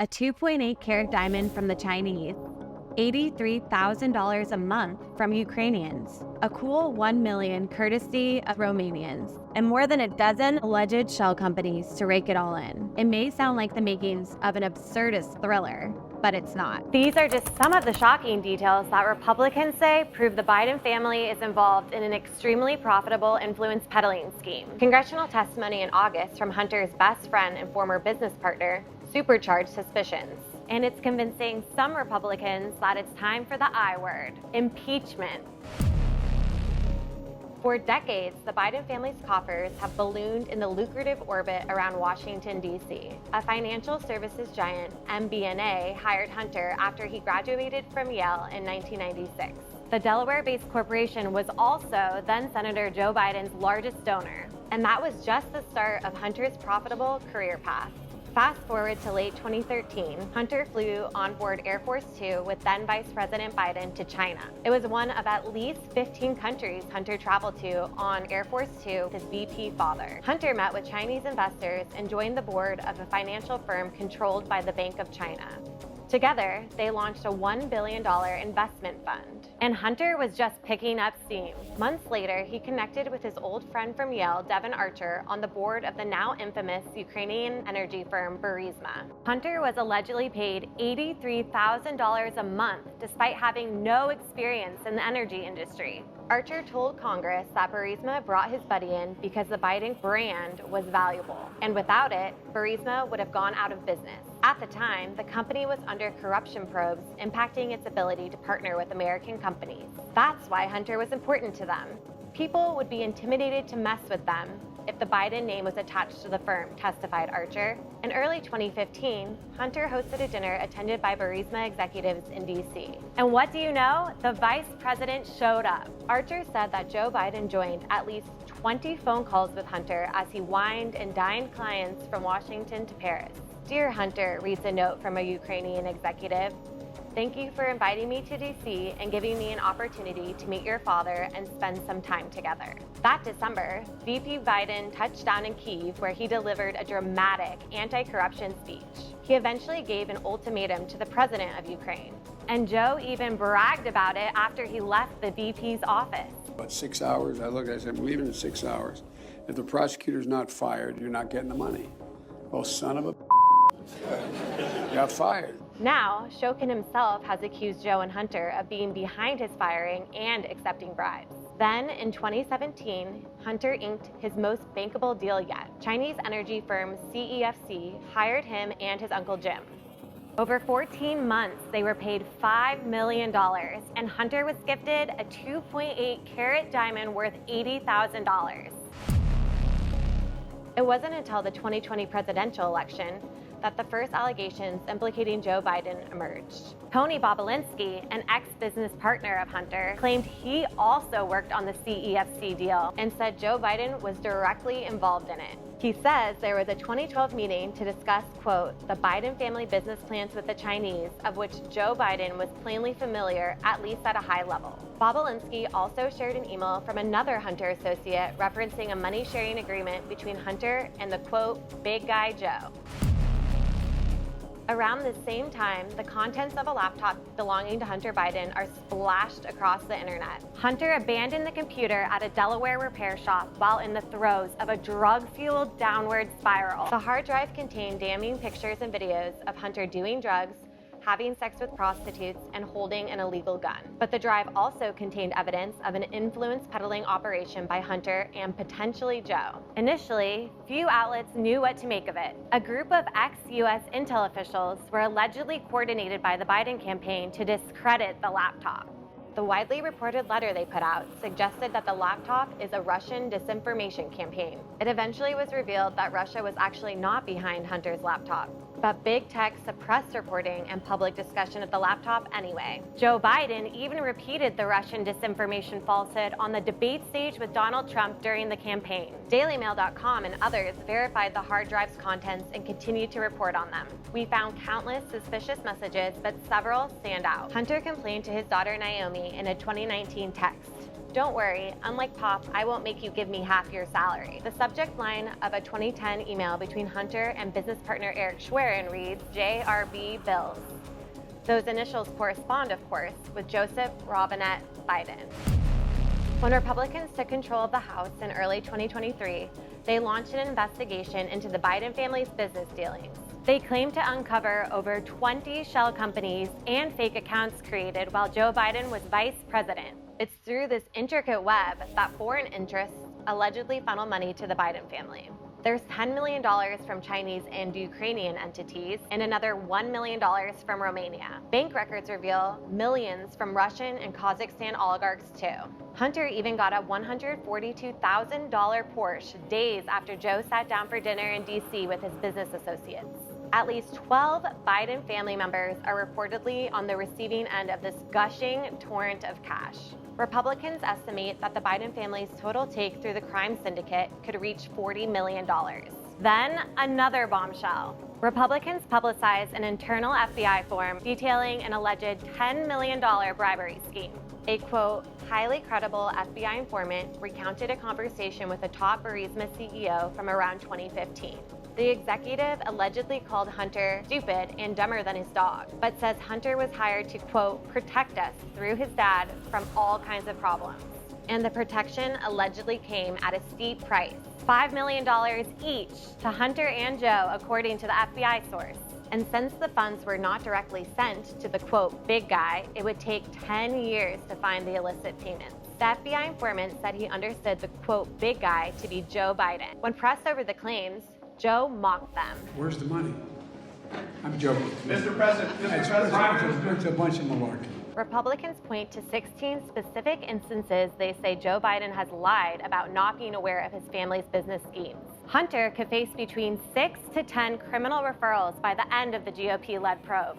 a 2.8 carat diamond from the Chinese, $83,000 a month from Ukrainians, a cool $1 million courtesy of Romanians, and more than a dozen alleged shell companies to rake it all in. It may sound like the makings of an absurdist thriller, but it's not. These are just some of the shocking details that Republicans say prove the Biden family is involved in an extremely profitable influence peddling scheme. Congressional testimony in August from Hunter's best friend and former business partner supercharged suspicions. And it's convincing some Republicans that it's time for the I word, impeachment. For decades, the Biden family's coffers have ballooned in the lucrative orbit around Washington, D.C. A financial services giant, MBNA, hired Hunter after he graduated from Yale in 1996. The Delaware-based corporation was also then-Senator Joe Biden's largest donor, and that was just the start of Hunter's profitable career path. Fast forward to late 2013, Hunter flew on board Air Force Two with then Vice President Biden to China. It was one of at least 15 countries Hunter traveled to on Air Force Two with his VP father. Hunter met with Chinese investors and joined the board of a financial firm controlled by the Bank of China. Together, they launched a $1 billion investment fund. And Hunter was just picking up steam. Months later, he connected with his old friend from Yale, Devon Archer, on the board of the now infamous Ukrainian energy firm Burisma. Hunter was allegedly paid $83,000 a month despite having no experience in the energy industry. Archer told Congress that Burisma brought his buddy in because the Biden brand was valuable, and without it, Burisma would have gone out of business. At the time, the company was under corruption probes, impacting its ability to partner with American companies. That's why Hunter was important to them. People would be intimidated to mess with them if the Biden name was attached to the firm, testified Archer. In early 2015, Hunter hosted a dinner attended by Burisma executives in D.C. And what do you know? The vice president showed up. Archer said that Joe Biden joined at least 20 phone calls with Hunter as he wined and dined clients from Washington to Paris. Dear Hunter, reads a note from a Ukrainian executive. Thank you for inviting me to D.C. and giving me an opportunity to meet your father and spend some time together. That December, VP Biden touched down in Kyiv, where he delivered a dramatic anti-corruption speech. He eventually gave an ultimatum to the president of Ukraine. And Joe even bragged about it after he left the VP's office. About 6 hours, I said, I'm leaving in 6 hours. If the prosecutor's not fired, you're not getting the money. Oh, son of a got fired. Now, Shokin himself has accused Joe and Hunter of being behind his firing and accepting bribes. Then, in 2017, Hunter inked his most bankable deal yet. Chinese energy firm CEFC hired him and his uncle Jim. Over 14 months, they were paid $5 million, and Hunter was gifted a 2.8 carat diamond worth $80,000. It wasn't until the 2020 presidential election that the first allegations implicating Joe Biden emerged. Tony Bobulinski, an ex-business partner of Hunter, claimed he also worked on the CEFC deal and said Joe Biden was directly involved in it. He says there was a 2012 meeting to discuss, quote, the Biden family business plans with the Chinese, of which Joe Biden was plainly familiar, at least at a high level. Bobulinski also shared an email from another Hunter associate referencing a money-sharing agreement between Hunter and the, quote, big guy Joe. Around the same time, the contents of a laptop belonging to Hunter Biden are splashed across the internet. Hunter abandoned the computer at a Delaware repair shop while in the throes of a drug-fueled downward spiral. The hard drive contained damning pictures and videos of Hunter doing drugs, having sex with prostitutes, and holding an illegal gun. But the drive also contained evidence of an influence peddling operation by Hunter and potentially Joe. Initially, few outlets knew what to make of it. A group of ex-US intel officials were allegedly coordinated by the Biden campaign to discredit the laptop. The widely reported letter they put out suggested that the laptop is a Russian disinformation campaign. It eventually was revealed that Russia was actually not behind Hunter's laptop, but big tech suppressed reporting and public discussion of the laptop anyway. Joe Biden even repeated the Russian disinformation falsehood on the debate stage with Donald Trump during the campaign. DailyMail.com and others verified the hard drive's contents and continued to report on them. We found countless suspicious messages, but several stand out. Hunter complained to his daughter Naomi in a 2019 text. "Don't worry, unlike Pop, I won't make you give me half your salary." The subject line of a 2010 email between Hunter and business partner Eric Schwerin reads, "JRB Bills." Those initials correspond, of course, with Joseph Robinette Biden. When Republicans took control of the House in early 2023, they launched an investigation into the Biden family's business dealings. They claimed to uncover over 20 shell companies and fake accounts created while Joe Biden was vice president. It's through this intricate web that foreign interests allegedly funnel money to the Biden family. There's $10 million from Chinese and Ukrainian entities and another $1 million from Romania. Bank records reveal millions from Russian and Kazakhstan oligarchs too. Hunter even got a $142,000 Porsche days after Joe sat down for dinner in DC with his business associates. At least 12 Biden family members are reportedly on the receiving end of this gushing torrent of cash. Republicans estimate that the Biden family's total take through the crime syndicate could reach $40 million. Then, another bombshell. Republicans publicized an internal FBI form detailing an alleged $10 million bribery scheme. A, quote, highly credible FBI informant recounted a conversation with a top Burisma CEO from around 2015. The executive allegedly called Hunter stupid and dumber than his dog, but says Hunter was hired to, quote, protect us through his dad from all kinds of problems. And the protection allegedly came at a steep price, $5 million each to Hunter and Joe, according to the FBI source. And since the funds were not directly sent to the, quote, big guy, it would take 10 years to find the illicit payments. The FBI informant said he understood the, quote, big guy to be Joe Biden. When pressed over the claims, Joe mocked them. Where's the money? I'm joking. Mr. President, It's a bunch of malarkey. Republicans point to 16 specific instances they say Joe Biden has lied about not being aware of his family's business schemes. Hunter could face between 6 to 10 criminal referrals by the end of the GOP-led probe.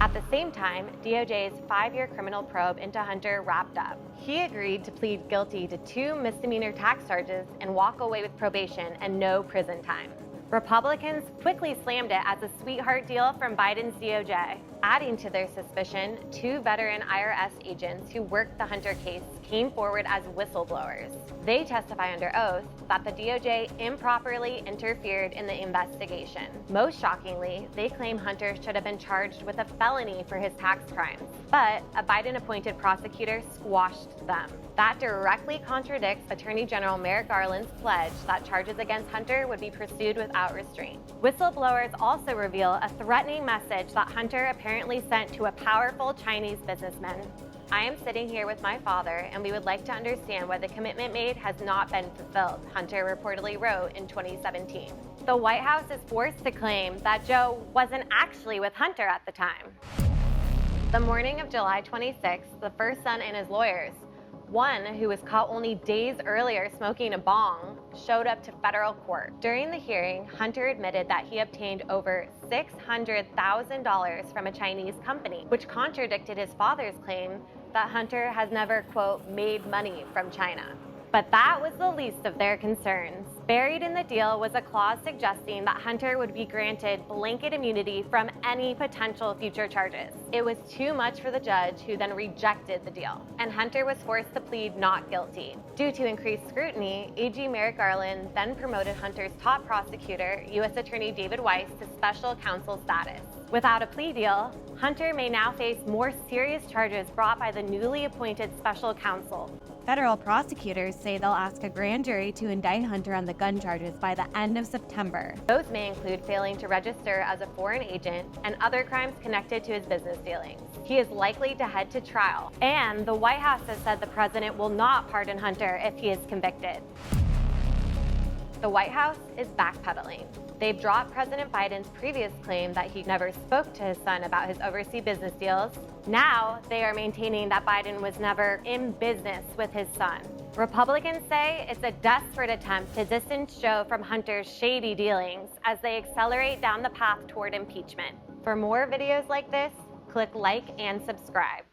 At the same time, DOJ's 5-year criminal probe into Hunter wrapped up. He agreed to plead guilty to 2 misdemeanor tax charges and walk away with probation and no prison time. Republicans quickly slammed it as a sweetheart deal from Biden's DOJ. Adding to their suspicion, 2 veteran IRS agents who worked the Hunter case came forward as whistleblowers. They testify under oath that the DOJ improperly interfered in the investigation. Most shockingly, they claim Hunter should have been charged with a felony for his tax crimes, but a Biden-appointed prosecutor squashed them. That directly contradicts Attorney General Merrick Garland's pledge that charges against Hunter would be pursued without restraint. Whistleblowers also reveal a threatening message that Hunter apparently sent to a powerful Chinese businessman. "I am sitting here with my father, and we would like to understand why the commitment made has not been fulfilled," Hunter reportedly wrote in 2017. The White House is forced to claim that Joe wasn't actually with Hunter at the time. The morning of July 26th, the first son and his lawyers, one who was caught only days earlier smoking a bong, showed up to federal court. During the hearing, Hunter admitted that he obtained over $600,000 from a Chinese company, which contradicted his father's claim that Hunter has never, quote, made money from China. But that was the least of their concerns. Buried in the deal was a clause suggesting that Hunter would be granted blanket immunity from any potential future charges. It was too much for the judge, who then rejected the deal, and Hunter was forced to plead not guilty. Due to increased scrutiny, AG Merrick Garland then promoted Hunter's top prosecutor, U.S. Attorney David Weiss, to special counsel status. Without a plea deal, Hunter may now face more serious charges brought by the newly appointed special counsel. Federal prosecutors say they'll ask a grand jury to indict Hunter on the gun charges by the end of September. Those may include failing to register as a foreign agent and other crimes connected to his business dealings. He is likely to head to trial, and the White House has said the president will not pardon Hunter if he is convicted. The White House is backpedaling. They've dropped President Biden's previous claim that he never spoke to his son about his overseas business deals. Now they are maintaining that Biden was never in business with his son. Republicans say it's a desperate attempt to distance Joe from Hunter's shady dealings as they accelerate down the path toward impeachment. For more videos like this, click like and subscribe.